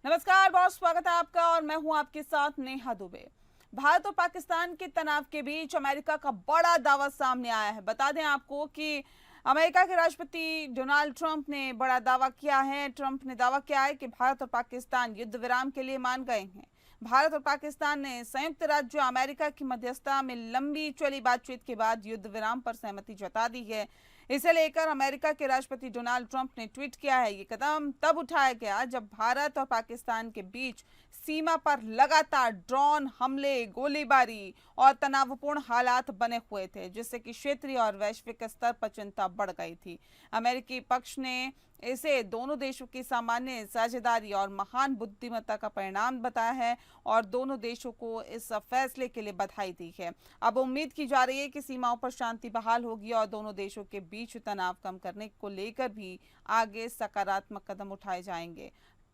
नमस्कार, बहुत स्वागत है आपका और मैं हूं आपके साथ नेहा दुबे। भारत और पाकिस्तान के तनाव के बीच अमेरिका का बड़ा दावा सामने आया है। बता दें आपको कि अमेरिका के राष्ट्रपति डोनाल्ड ट्रंप ने बड़ा दावा किया है। ट्रंप ने दावा किया है कि भारत और पाकिस्तान युद्ध विराम के लिए मान गए हैं। भारत और पाकिस्तान ने संयुक्त राज्य अमेरिका की मध्यस्थता में लंबी चली बातचीत के बाद युद्ध विराम पर सहमति जता दी है। इसे लेकर अमेरिका के राष्ट्रपति डोनाल्ड ट्रंप ने ट्वीट किया है। ये कदम तब उठाया गया जब भारत और पाकिस्तान के बीच सीमा पर लगातार ड्रोन हमले, गोलीबारी और तनावपूर्ण हालात बने हुए थे, जिससे कि क्षेत्रीय और वैश्विक स्तर पर चिंता बढ़ गई थी। अमेरिकी पक्ष ने इसे दोनों देशों की सामान्य साझेदारी और महान बुद्धिमत्ता का परिणाम बताया है और दोनों देशों को इस फैसले के लिए बधाई दी है। अब उम्मीद की जा रही है कि सीमाओं पर शांति बहाल होगी और दोनों देशों के बीच तनाव कम करने को लेकर भी आगे सकारात्मक कदम उठाए जाएंगे।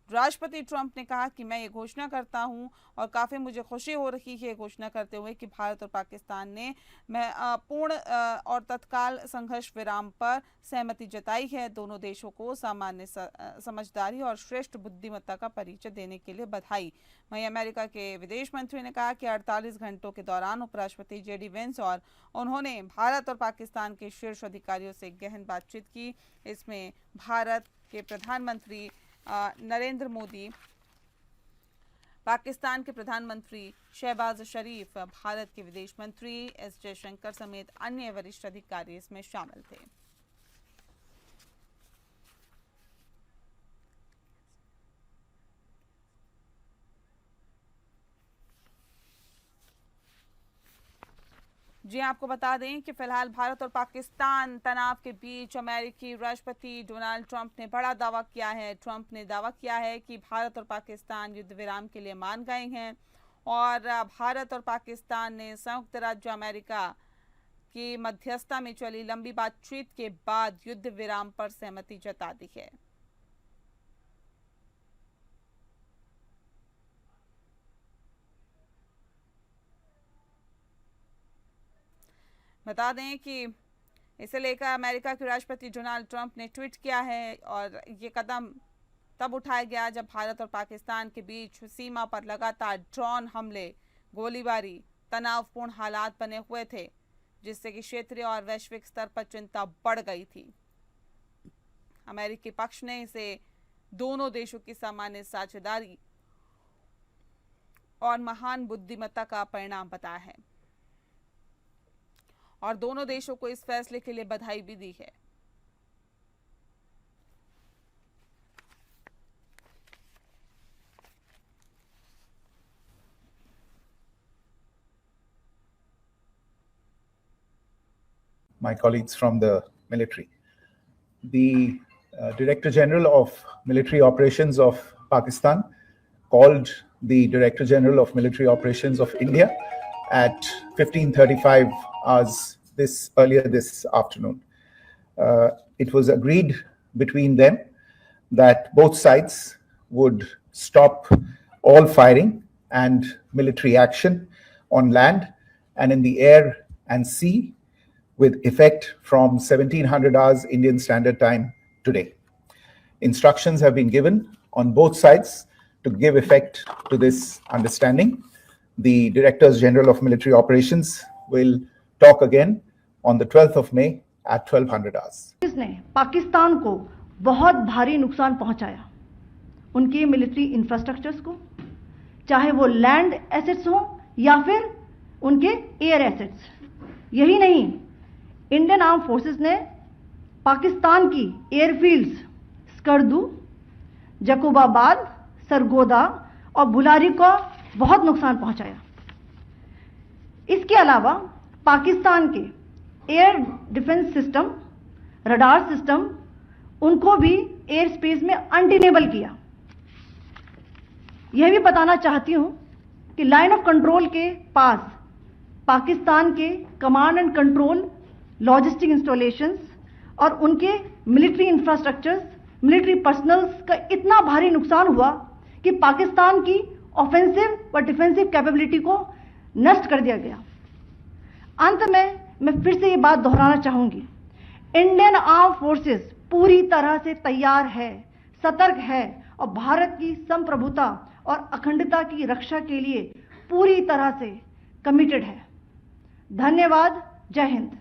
राष्ट्रपति ट्रंप ने कहा कि मैं ये घोषणा करता हूं और काफ़ी मुझे खुशी हो रही है घोषणा करते हुए कि भारत और पाकिस्तान ने पूर्ण और तत्काल संघर्ष विराम पर सहमति जताई है। दोनों देशों को सामान्य समझदारी और श्रेष्ठ बुद्धिमत्ता का परिचय देने के लिए बधाई। वहीं अमेरिका के विदेश मंत्री ने कहा कि 48 घंटों के दौरान उपराष्ट्रपति जेडी वेंस और उन्होंने भारत और पाकिस्तान के शीर्ष अधिकारियों से गहन बातचीत की। इसमें भारत के प्रधानमंत्री नरेंद्र मोदी, पाकिस्तान के प्रधानमंत्री शहबाज शरीफ, भारत के विदेश मंत्री एस जयशंकर समेत अन्य वरिष्ठ अधिकारी इसमें शामिल थे। जी आपको बता दें कि फिलहाल भारत और पाकिस्तान तनाव के बीच अमेरिकी राष्ट्रपति डोनाल्ड ट्रंप ने बड़ा दावा किया है। ट्रंप ने दावा किया है कि भारत और पाकिस्तान युद्ध विराम के लिए मान गए हैं और भारत और पाकिस्तान ने संयुक्त राज्य अमेरिका की मध्यस्थता में चली लंबी बातचीत के बाद युद्ध विराम पर सहमति जता दी है। बता दें कि इसे लेकर अमेरिका के राष्ट्रपति डोनाल्ड ट्रंप ने ट्वीट किया है और ये कदम तब उठाया गया जब भारत और पाकिस्तान के बीच सीमा पर लगातार ड्रोन हमले, गोलीबारी, तनावपूर्ण हालात बने हुए थे, जिससे कि क्षेत्रीय और वैश्विक स्तर पर चिंता बढ़ गई थी। अमेरिकी पक्ष ने इसे दोनों देशों की सामान्य साझेदारी और महान बुद्धिमत्ता का परिणाम बताया है और दोनों देशों को इस फैसले के लिए बधाई भी दी है। My colleagues from the military. The Director General of Military Operations of Pakistan called the Director General of Military Operations of India at 15:35 hours earlier this afternoon. It was agreed between them that both sides would stop all firing and military action on land and in the air and sea with effect from 1700 hours Indian Standard Time today. Instructions have been given on both sides to give effect to this understanding. The Directors General of Military Operations will talk again on the 12th of May at 1200 hours. इसने पाकिस्तान को बहुत भारी नुकसान पहुंचाया, उनके military infrastructures को, चाहे वो लैंड एसेट्स हो या फिर उनके एयर एसेट्स। यही नहीं, इंडियन आर्म फोर्सेस ने पाकिस्तान की एयरफील्ड्स स्कर्दू, जकोबाबाद, सरगोदा और बुलारी को बहुत नुकसान पहुंचाया। इसके अलावा पाकिस्तान के air defence system, radar system, उनको भी एयर स्पेस में अनटेनेबल किया। यह भी बताना चाहती हूं कि लाइन ऑफ कंट्रोल के पास पाकिस्तान के command and control logistic installations और उनके मिलिट्री इंफ्रास्ट्रक्चर्स, मिलिट्री पर्सनल्स का इतना भारी नुकसान हुआ कि पाकिस्तान की ऑफेंसिव व डिफेंसिव कैपेबिलिटी को नष्ट कर दिया गया। अंत में मैं फिर से ये बात दोहराना चाहूंगी, इंडियन आर्म फोर्सेस पूरी तरह से तैयार है, सतर्क है और भारत की संप्रभुता और अखंडता की रक्षा के लिए पूरी तरह से कमिटेड है। धन्यवाद। जय हिंद।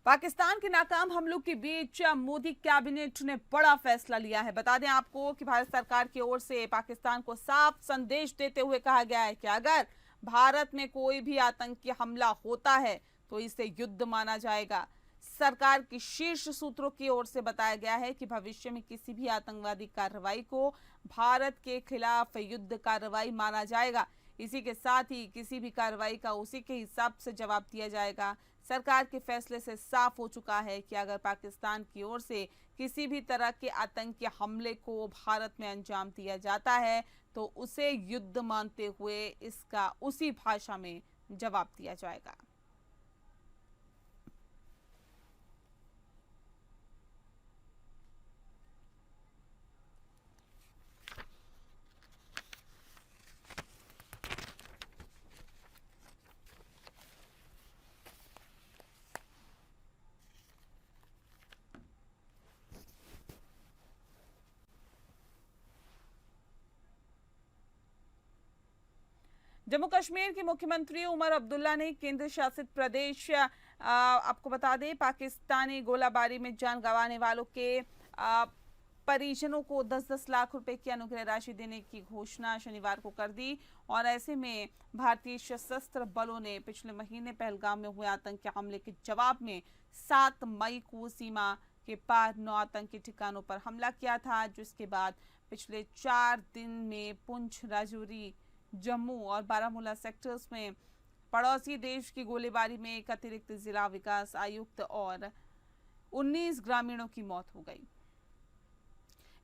पाकिस्तान के नाकाम हमलों के बीच मोदी कैबिनेट ने बड़ा फैसला लिया है। बता दें आपको कि भारत सरकार की ओर से पाकिस्तान को साफ संदेश देते हुए कहा गया है कि अगर भारत में कोई भी आतंकी हमला होता है तो इसे युद्ध माना जाएगा। सरकार की शीर्ष सूत्रों की ओर से बताया गया है कि भविष्य में किसी भी आतंकवादी कार्रवाई को भारत के खिलाफ युद्ध कार्रवाई माना जाएगा। इसी के साथ ही किसी भी कार्रवाई का उसी के हिसाब से जवाब दिया जाएगा। सरकार के फैसले से साफ हो चुका है कि अगर पाकिस्तान की ओर से किसी भी तरह के आतंकी हमले को भारत में अंजाम दिया जाता है तो उसे युद्ध मानते हुए इसका उसी भाषा में जवाब दिया जाएगा। जम्मू कश्मीर के मुख्यमंत्री उमर अब्दुल्ला ने केंद्र शासित प्रदेश आपको बता दें पाकिस्तानी गोलाबारी में जान गंवाने वालों के परिजनों को 10-10 लाख रुपए की अनुग्रह राशि देने की घोषणा शनिवार को कर दी। और ऐसे में भारतीय सशस्त्र बलों ने पिछले महीने पहलगाम में हुए आतंकी हमले के जवाब में 7 मई को सीमा के पार 9 आतंकी ठिकानों पर हमला किया था, जिसके बाद पिछले 4 दिन में पुंछ, राजौरी, जम्मू और बारामूला सेक्टर्स में पड़ोसी देश की गोलीबारी में एक अतिरिक्त जिला विकास आयुक्त और 19 ग्रामीणों की मौत हो गई।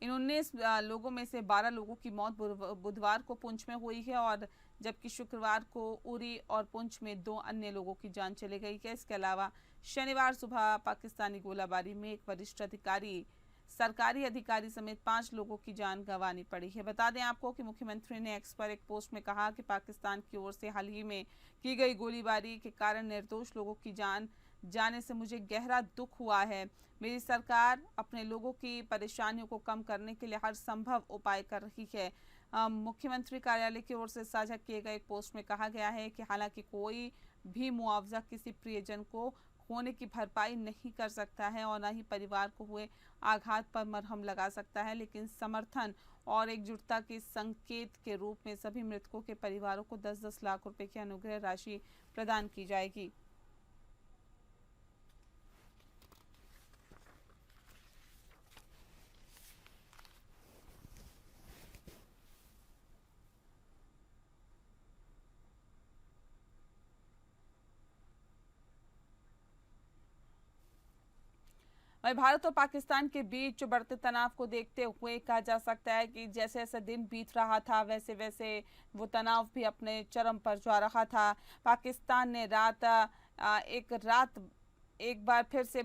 इन 19 लोगों में से 12 लोगों की मौत बुधवार को पुंछ में हुई है और जबकि शुक्रवार को उरी और पुंछ में 2 अन्य लोगों की जान चली गई है। इसके अलावा शनिवार सुबह पाकिस्तानी गोलाबारी में एक वरिष्ठ अधिकारी, सरकारी अधिकारी समेत 5 लोगों की जान गंवानी पड़ी है। बता दें आपको कि मुख्यमंत्री ने एक्स पर एक पोस्ट में कहा कि पाकिस्तान की ओर से हाल ही में की गई गोलीबारी के कारण निर्दोष लोगों की जान जाने से मुझे गहरा दुख हुआ है। मेरी सरकार अपने लोगों की परेशानियों को कम करने के लिए हर संभव उपाय कर रही है। मुख्यमंत्री कार्यालय की ओर से साझा किए गए एक पोस्ट में कहा गया है कि हालांकि कोई भी मुआवजा किसी प्रियजन को होने की भरपाई नहीं कर सकता है और न ही परिवार को हुए आघात पर मरहम लगा सकता है, लेकिन समर्थन और एकजुटता के संकेत के रूप में सभी मृतकों के परिवारों को 10-10 लाख रुपए की अनुग्रह राशि प्रदान की जाएगी। भारत और पाकिस्तान के बीच बढ़ते तनाव को देखते हुए कहा जा सकता है कि जैसे जैसे दिन बीत रहा था वैसे वैसे वो तनाव भी अपने चरम पर जा रहा था। पाकिस्तान ने एक बार फिर से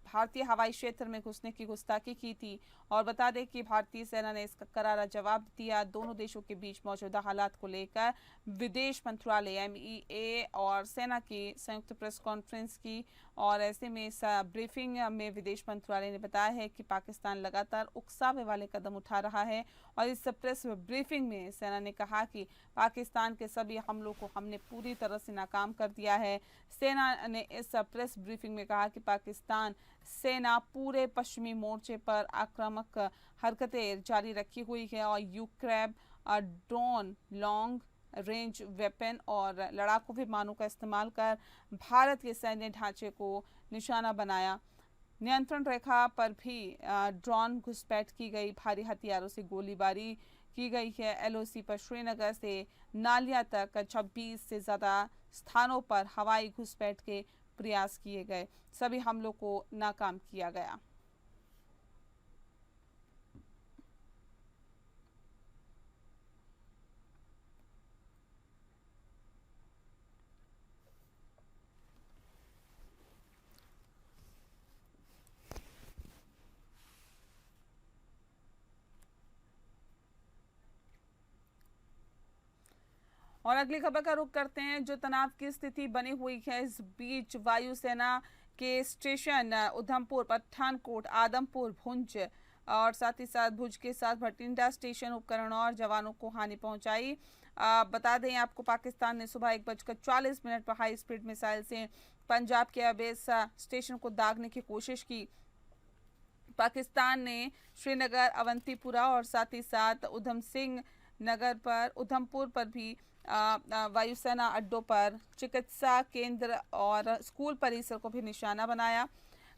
भारतीय हवाई क्षेत्र में घुसने की गुस्ताखी की थी और बता दें कि भारतीय सेना ने इसका करारा जवाब दिया। दोनों देशों के बीच मौजूदा हालात को लेकर विदेश मंत्रालय MEA और सेना की संयुक्त प्रेस कॉन्फ्रेंस की और ऐसे में इस ब्रीफिंग में विदेश मंत्रालय ने बताया है कि पाकिस्तान लगातार उकसावे वाले कदम उठा रहा है और इस प्रेस ब्रीफिंग में सेना ने कहा कि पाकिस्तान के सभी हमलों को हमने पूरी तरह से नाकाम कर दिया है। सेना ने इस प्रेस ब्रीफिंग में कहा कि पाकिस्तान सेना पूरे पश्चिमी मोर्चे पर आक्रामक हरकतें जारी रखी हुई है और यूक्रैब, ड्रोन, लॉन्ग रेंज वेपन और लड़ाकू विमानों का इस्तेमाल कर भारत के सैन्य ढांचे को निशाना बनाया। नियंत्रण रेखा पर भी ड्रोन घुसपैठ की गई, भारी हथियारों से गोलीबारी की गई है। LOC पर श्रीनगर से नालिया तक 26 से ज़्यादा स्थानों पर हवाई घुसपैठ के प्रयास किए गए, सभी हमलों को नाकाम किया गया। और अगली खबर का रुख करते हैं। जो तनाव की स्थिति बनी हुई है, इस बीच वायुसेना के स्टेशन उधमपुर, पठानकोट, आदमपुर, भुंज और साथ ही साथ भुज के साथ भटिंडा स्टेशन उपकरण और जवानों को हानि पहुंचाई। बता दें आपको, पाकिस्तान ने सुबह 1:40 पर हाई स्पीड मिसाइल से पंजाब के एयरबेस स्टेशन को दागने की कोशिश की। पाकिस्तान ने श्रीनगर, अवंतीपुरा और साथ ही साथ उधमपुर पर भी वायुसेना अड्डों पर चिकित्सा केंद्र और स्कूल परिसर को भी निशाना बनाया।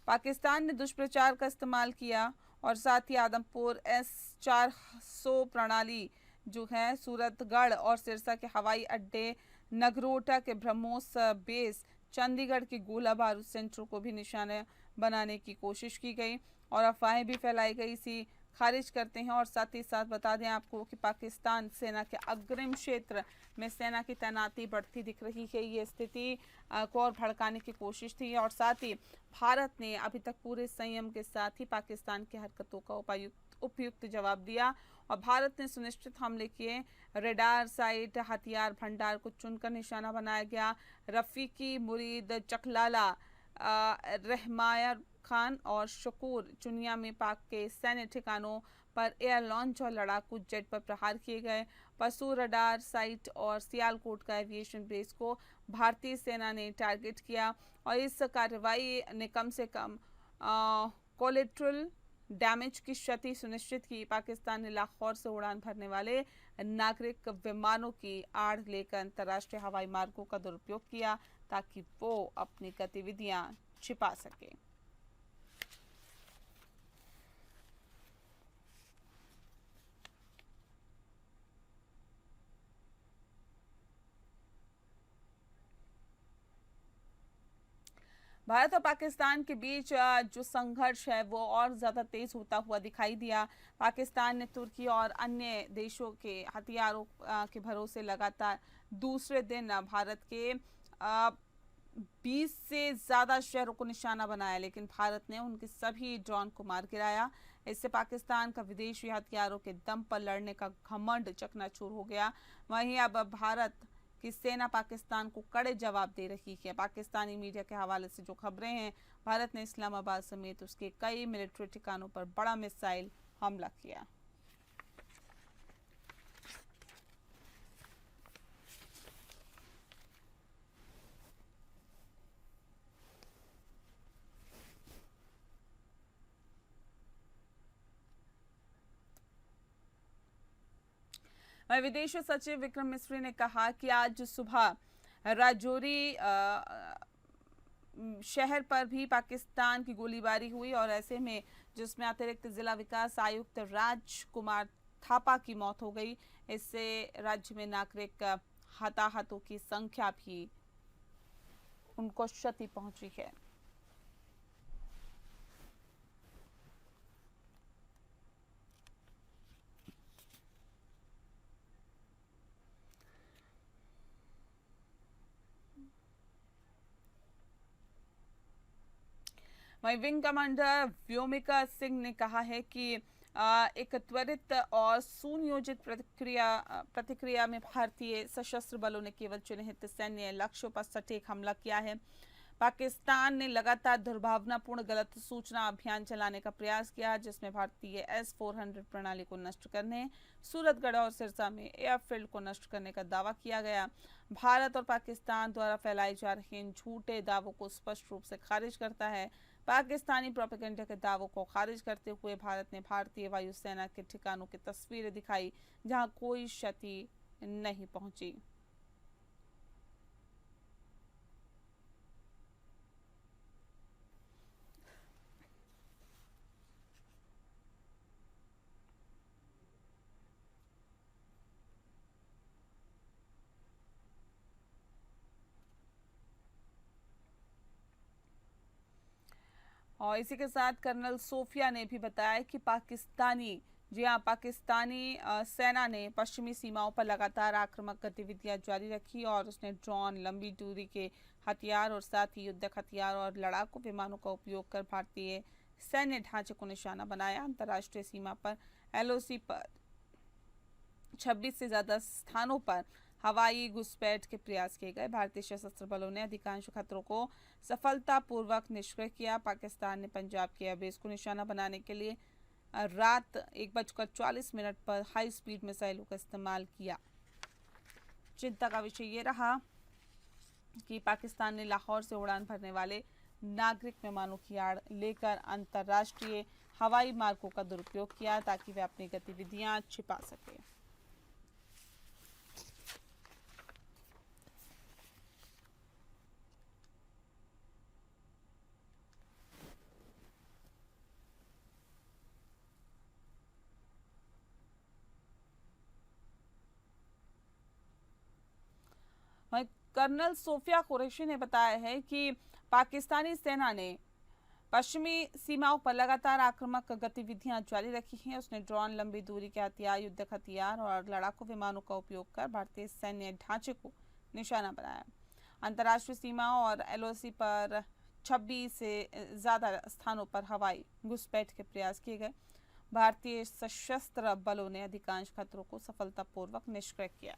पाकिस्तान ने दुष्प्रचार का इस्तेमाल किया और साथ ही आदमपुर S-400 प्रणाली जो है, सूरतगढ़ और सिरसा के हवाई अड्डे, नगरोटा के ब्रह्मोस बेस, चंडीगढ़ के गोला बारूद सेंटरों को भी निशाने बनाने की कोशिश की गई और अफवाहें भी फैलाई गई। इसी खारिज करते हैं और साथ ही साथ बता दें आपको कि पाकिस्तान सेना के अग्रिम क्षेत्र में सेना की तैनाती बढ़ती दिख रही है। ये स्थिति को और भड़काने की कोशिश थी और साथ ही भारत ने अभी तक पूरे संयम के साथ ही पाकिस्तान की हरकतों का उपयुक्त जवाब दिया और भारत ने सुनिश्चित हमले किए। रेडार साइट, हथियार भंडार को चुनकर निशाना बनाया गया। रफीकी, मुरीद, चकलाला, रहमायर खान और शकूर चुनिया में पाक के सैन्य ठिकानों पर एयर लॉन्च और लड़ाकू जेट पर प्रहार किए गए। पशु रडार साइट और सियालकोट का एविएशन बेस को भारतीय सेना ने टारगेट किया और इस कार्रवाई ने कम से कम कोलेट्रल डैमेज की क्षति सुनिश्चित की। पाकिस्तान ने लाहौर से उड़ान भरने वाले नागरिक विमानों की आड़ लेकर अंतर्राष्ट्रीय हवाई मार्गों का दुरुपयोग किया ताकि वो अपनी गतिविधियां छिपा सके। भारत और पाकिस्तान के बीच जो संघर्ष है वो और ज़्यादा तेज होता हुआ दिखाई दिया। पाकिस्तान ने तुर्की और अन्य देशों के हथियारों के भरोसे लगातार दूसरे दिन भारत के 20 से ज़्यादा शहरों को निशाना बनाया, लेकिन भारत ने उनके सभी ड्रोन को मार गिराया। इससे पाकिस्तान का विदेशी हथियारों के दम पर लड़ने का घमंड चकनाचूर हो गया। वहीं अब भारत की सेना पाकिस्तान को कड़े जवाब दे रही है। पाकिस्तानी मीडिया के हवाले से जो खबरें हैं, भारत ने इस्लामाबाद समेत उसके कई मिलिट्री ठिकानों पर बड़ा मिसाइल हमला किया। वहीं विदेश सचिव विक्रम मिस्री ने कहा कि आज सुबह राजौरी शहर पर भी पाकिस्तान की गोलीबारी हुई और ऐसे में जिसमें अतिरिक्त जिला विकास आयुक्त राजकुमार थापा की मौत हो गई। इससे राज्य में नागरिक हताहतों की संख्या भी उनको क्षति पहुंची है। वहीं विंग कमांडर व्योमिका सिंह ने कहा है कि एक त्वरित और सुनियोजित प्रतिक्रिया में भारतीय सशस्त्र बलों ने केवल चिन्हित सैन्य लक्ष्यों पर सटीक हमला किया है। पाकिस्तान ने लगातार दुर्भावनापूर्ण गलत सूचना अभियान चलाने का प्रयास किया, जिसमें भारतीय S-400 प्रणाली को नष्ट करने, सूरतगढ़ और सिरसा में एयरफील्ड को नष्ट करने का दावा किया गया। भारत और पाकिस्तान द्वारा फैलाए जा रहे इन झूठे दावों को स्पष्ट रूप से खारिज करता है। पाकिस्तानी प्रोपेगेंडा के दावों को खारिज करते हुए भारत ने भारतीय वायुसेना के ठिकानों की तस्वीरें दिखाई जहां कोई क्षति नहीं पहुंची। और इसी के साथ कर्नल सोफिया ने भी बताया कि पाकिस्तानी सेना ने पश्चिमी सीमाओं पर लगातार आक्रामक गतिविधियां जारी रखी और उसने ड्रोन, लंबी दूरी के हथियार और साथ ही युद्धक हथियार और लड़ाकू विमानों का उपयोग कर भारतीय सैन्य ढांचे को निशाना बनाया। अंतर्राष्ट्रीय सीमा पर LOC पर 26 से ज्यादा स्थानों पर हवाई घुसपैठ के प्रयास किए गए। भारतीय सशस्त्र बलों ने अधिकांश खतरों को सफलतापूर्वक निष्क्रिय किया। पाकिस्तान ने पंजाब के एयरबेस को निशाना बनाने के लिए रात 1:40 पर हाई स्पीड मिसाइलों का इस्तेमाल किया। चिंता का विषय ये रहा कि पाकिस्तान ने लाहौर से उड़ान भरने वाले नागरिक विमानों की आड़ लेकर अंतर्राष्ट्रीय हवाई मार्गों का दुरुपयोग किया ताकि वे अपनी गतिविधियां छिपा सके। वहीं कर्नल सोफिया कुरैशी ने बताया है कि पाकिस्तानी सेना ने पश्चिमी सीमाओं पर लगातार आक्रामक गतिविधियां जारी रखी हैं। उसने ड्रोन, लंबी दूरी के हथियार, युद्धक हथियार और लड़ाकू विमानों का उपयोग कर भारतीय सैन्य ढांचे को निशाना बनाया। अंतर्राष्ट्रीय सीमाओं और एलओसी पर 26 से ज्यादा स्थानों पर हवाई घुसपैठ के प्रयास किए गए। भारतीय सशस्त्र बलों ने अधिकांश खतरों को सफलतापूर्वक निष्क्रिय किया।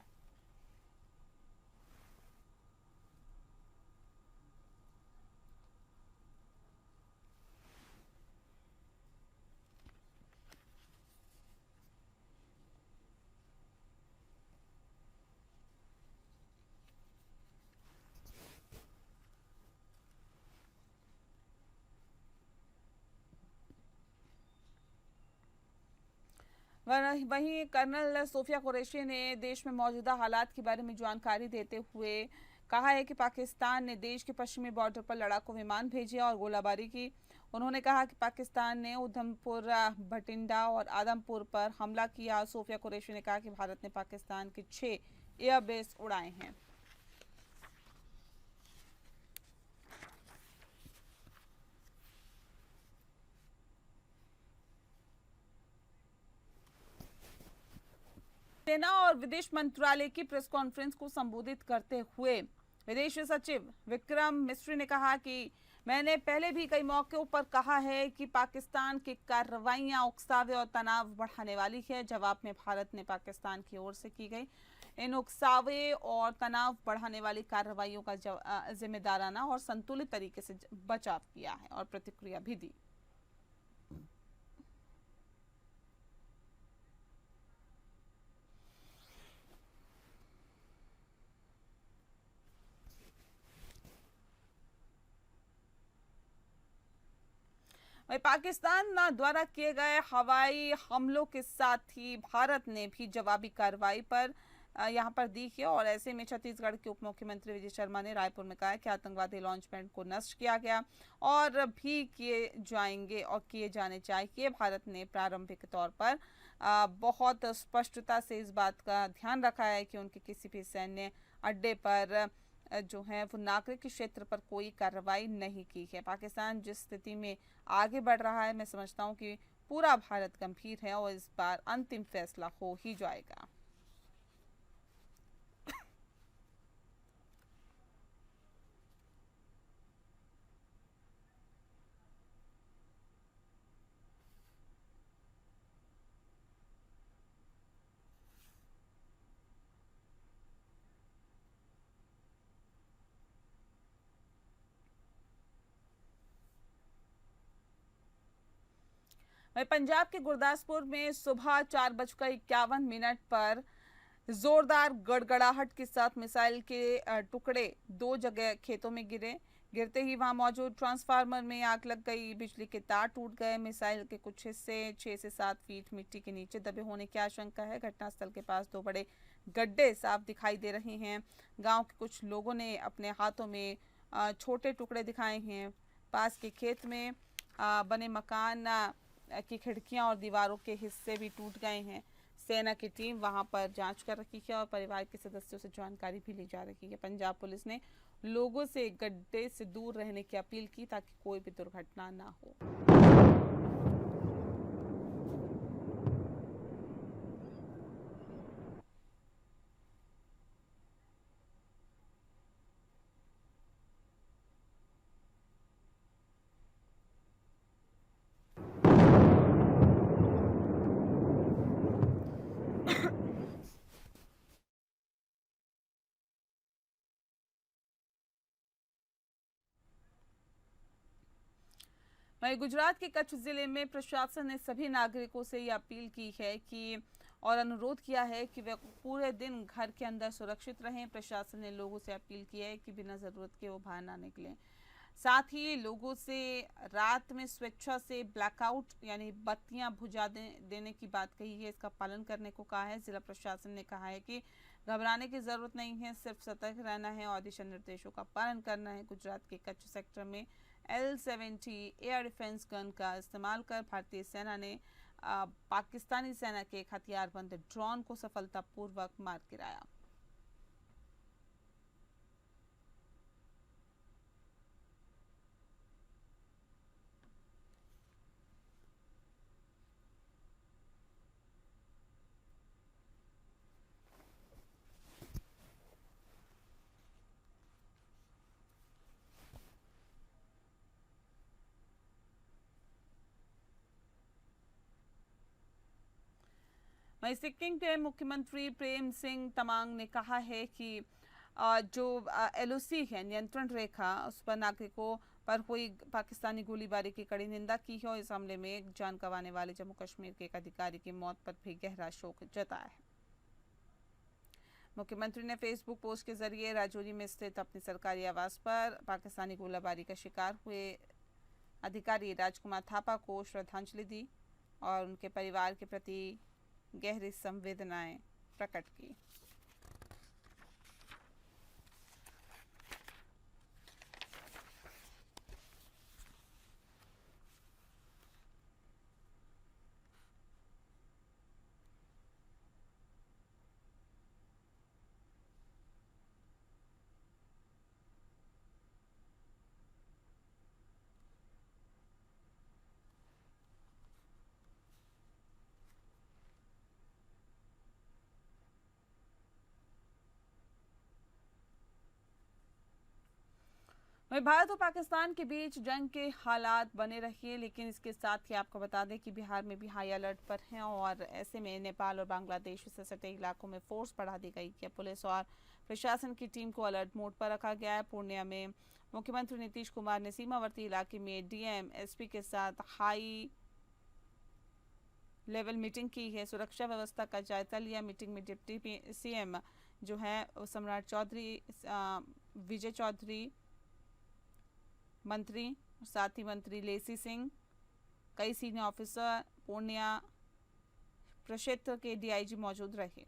वहीं कर्नल सोफिया कुरैशी ने देश में मौजूदा हालात के बारे में जानकारी देते हुए कहा है कि पाकिस्तान ने देश के पश्चिमी बॉर्डर पर लड़ाकू विमान भेजे और गोलाबारी की। उन्होंने कहा कि पाकिस्तान ने उधमपुर, भटिंडा और आदमपुर पर हमला किया। सोफिया कुरैशी ने कहा कि भारत ने पाकिस्तान के 6 एयरबेस उड़ाए हैं। सेना और विदेश मंत्रालय की प्रेस कॉन्फ्रेंस को संबोधित करते हुए विदेश सचिव विक्रम मिस्री ने कहा कि मैंने पहले भी कई मौकों पर कहा है कि पाकिस्तान की कार्रवाइयां उकसावे और तनाव बढ़ाने वाली है। जवाब में भारत ने पाकिस्तान की ओर से की गई इन उकसावे और तनाव बढ़ाने वाली कार्रवाइयों का जिम्मेदाराना और संतुलित तरीके से बचाव किया है और प्रतिक्रिया भी दी। वहीं पाकिस्तान द्वारा किए गए हवाई हमलों के साथ ही भारत ने भी जवाबी कार्रवाई पर यहां पर दी है और ऐसे में छत्तीसगढ़ के उप मुख्यमंत्री विजय शर्मा ने रायपुर में कहा कि आतंकवादी लॉन्च पैड को नष्ट किया गया और भी किए जाएंगे और किए जाने चाहिए। भारत ने प्रारंभिक तौर पर बहुत स्पष्टता से इस बात का ध्यान रखा है कि उनके किसी भी सैन्य अड्डे पर जो है वो नागरिक क्षेत्र पर कोई कार्रवाई नहीं की है। पाकिस्तान जिस स्थिति में आगे बढ़ रहा है, मैं समझता हूं कि पूरा भारत गंभीर है और इस बार अंतिम फैसला हो ही जाएगा। पंजाब के गुरदासपुर में सुबह 4:51 पर जोरदार गड़गड़ाहट के साथ मिसाइल के टुकड़े 2 जगह खेतों में गिरते ही वहां मौजूद ट्रांसफार्मर में आग लग गई। बिजली के तार टूट गए। मिसाइल के कुछ हिस्से 6 से 7 फीट मिट्टी के नीचे दबे होने की आशंका है। घटनास्थल के पास 2 बड़े गड्ढे साफ दिखाई दे रहे हैं। गांव के कुछ लोगों ने अपने हाथों में छोटे टुकड़े दिखाए हैं। पास के खेत में बने मकान की खिड़कियां और दीवारों के हिस्से भी टूट गए हैं। सेना की टीम वहां पर जांच कर रही है और परिवार के सदस्यों से जानकारी भी ली जा रही है। पंजाब पुलिस ने लोगों से गड्ढे से दूर रहने की अपील की ताकि कोई भी दुर्घटना ना हो। वहीं गुजरात के कच्छ जिले में प्रशासन ने सभी नागरिकों से ये अपील की है कि और अनुरोध किया है कि वे पूरे दिन घर के अंदर सुरक्षित रहें। प्रशासन ने लोगों से अपील की है कि बिना ज़रूरत के वो बाहर ना निकलें। साथ ही लोगों से रात में स्वेच्छा से ब्लैकआउट यानी बत्तियां बुझा देने की बात कही है, इसका पालन करने को कहा है। जिला प्रशासन ने कहा है कि घबराने की ज़रूरत नहीं है, सिर्फ सतर्क रहना है और दिशा निर्देशों का पालन करना है। गुजरात के कच्छ सेक्टर में L-70 एयर डिफेंस गन का इस्तेमाल कर भारतीय सेना ने पाकिस्तानी सेना के एक हथियारबंद ड्रोन को सफलतापूर्वक मार गिराया। वहीं सिक्किम के मुख्यमंत्री प्रेम सिंह तमांग ने कहा है कि जो LOC है, नियंत्रण रेखा, उस पर नागरिकों पर हुई पाकिस्तानी गोलीबारी की कड़ी निंदा की है और इस हमले में एक जान गंवाने वाले जम्मू कश्मीर के एक अधिकारी की मौत पर भी गहरा शोक जताया है। मुख्यमंत्री ने फेसबुक पोस्ट के जरिए राजौरी में स्थित अपने सरकारी आवास पर पाकिस्तानी गोलीबारी का शिकार हुए अधिकारी राजकुमार थापा को श्रद्धांजलि दी और उनके परिवार के प्रति गहरी संवेदनाएं प्रकट की। वहीं भारत और पाकिस्तान के बीच जंग के हालात बने रहे, लेकिन इसके साथ ही आपको बता दें कि बिहार में भी हाई अलर्ट पर हैं और ऐसे में नेपाल और बांग्लादेश से सटे इलाकों में फोर्स बढ़ा दी गई है। पुलिस और प्रशासन की टीम को अलर्ट मोड पर रखा गया है। पूर्णिया में मुख्यमंत्री नीतीश कुमार ने सीमावर्ती इलाके में DM SP के साथ हाई लेवल मीटिंग की है, सुरक्षा व्यवस्था का जायजा लिया। मीटिंग में डिप्टी CM जो है सम्राट चौधरी, विजय चौधरी मंत्री, साथ ही मंत्री लेसी सिंह, कई सीनियर ऑफिसर, पूर्णिया प्रक्षेत्र के DIG मौजूद रहे।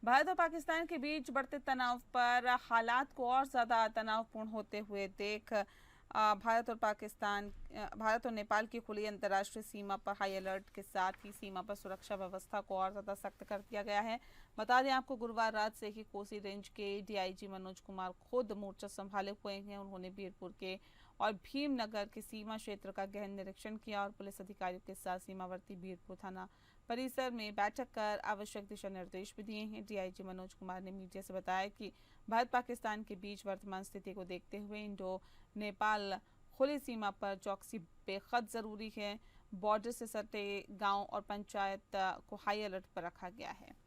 भारत और पाकिस्तान के बीच बढ़ते तनाव पर हालात को और ज़्यादा तनावपूर्ण होते हुए देख भारत और नेपाल की खुली अंतर्राष्ट्रीय सीमा पर हाई अलर्ट के साथ ही सीमा पर सुरक्षा व्यवस्था को और ज़्यादा सख्त कर दिया गया है। बता दें आपको, गुरुवार रात से ही कोसी रेंज के DIG मनोज कुमार खुद मोर्चा संभाले हुए हैं। उन्होंने बीरपुर के और भीमनगर के सीमा क्षेत्र का गहन निरीक्षण किया और पुलिस अधिकारियों के साथ सीमावर्ती बीरपुर थाना परिसर में बैठक कर आवश्यक दिशा निर्देश भी दिए हैं। DIG मनोज कुमार ने मीडिया से बताया कि भारत पाकिस्तान के बीच वर्तमान स्थिति को देखते हुए इंडो नेपाल खुली सीमा पर चौकसी बेहद ज़रूरी है। बॉर्डर से सटे गांव और पंचायत को हाई अलर्ट पर रखा गया है।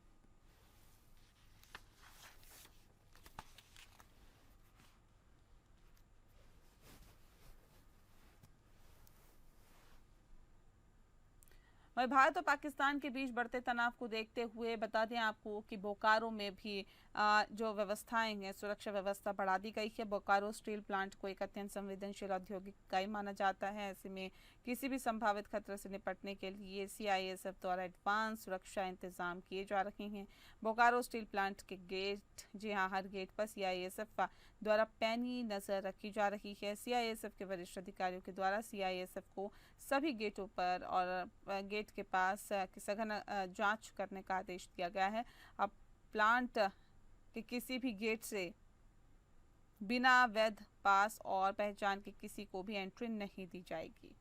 वहीं भारत और पाकिस्तान के बीच बढ़ते तनाव को देखते हुए बता दें आपको कि बोकारो में भी जो व्यवस्थाएं हैं, सुरक्षा व्यवस्था बढ़ा दी गई है। बोकारो स्टील प्लांट को एक अत्यंत संवेदनशील औद्योगिक इकाई माना जाता है। ऐसे में किसी भी संभावित खतरे से निपटने के लिए CISF द्वारा एडवांस सुरक्षा इंतजाम किए जा रहे हैं। बोकारो स्टील प्लांट के गेट, जी हाँ, हर गेट पर CISF द्वारा पैनी नजर रखी जा रही है। CISF के वरिष्ठ अधिकारियों के द्वारा CISF को सभी गेटों पर और गेट के पास सघन जांच करने का आदेश दिया गया है। अब प्लांट के किसी भी गेट से बिना वैध पास और पहचान के किसी को भी एंट्री नहीं दी जाएगी।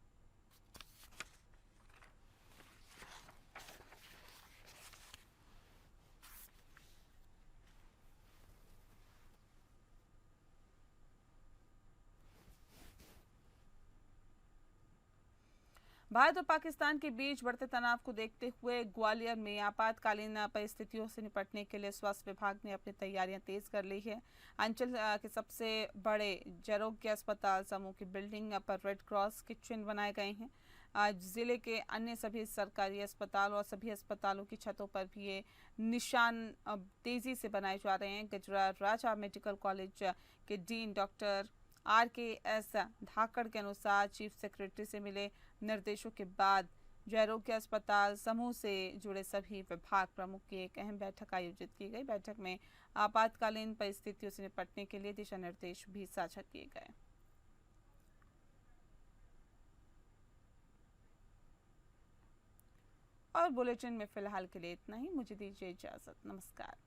भारत और पाकिस्तान के बीच बढ़ते तनाव को देखते हुए ग्वालियर में आपातकालीन परिस्थितियों से निपटने के लिए स्वास्थ्य विभाग ने अपनी तैयारियां तेज कर ली है। अंचल के सबसे बड़े जरोग्य अस्पताल समूह की बिल्डिंग पर रेड क्रॉस के चिन्ह बनाए गए हैं। आज जिले के अन्य सभी सरकारी अस्पताल और सभी अस्पतालों की छतों पर भी ये निशान तेजी से बनाए जा रहे हैं। गजरा राजा मेडिकल कॉलेज के डीन डॉक्टर RKS धाकड़ के अनुसार चीफ सेक्रेटरी से मिले निर्देशों के बाद जयरोग्य अस्पताल समूह से जुड़े सभी विभाग प्रमुख की एक अहम बैठक आयोजित की गई। बैठक में आपातकालीन परिस्थितियों से निपटने के लिए दिशा निर्देश भी साझा किए गए। और बुलेटिन में फिलहाल के लिए इतना ही। मुझे दीजिए इजाजत। नमस्कार।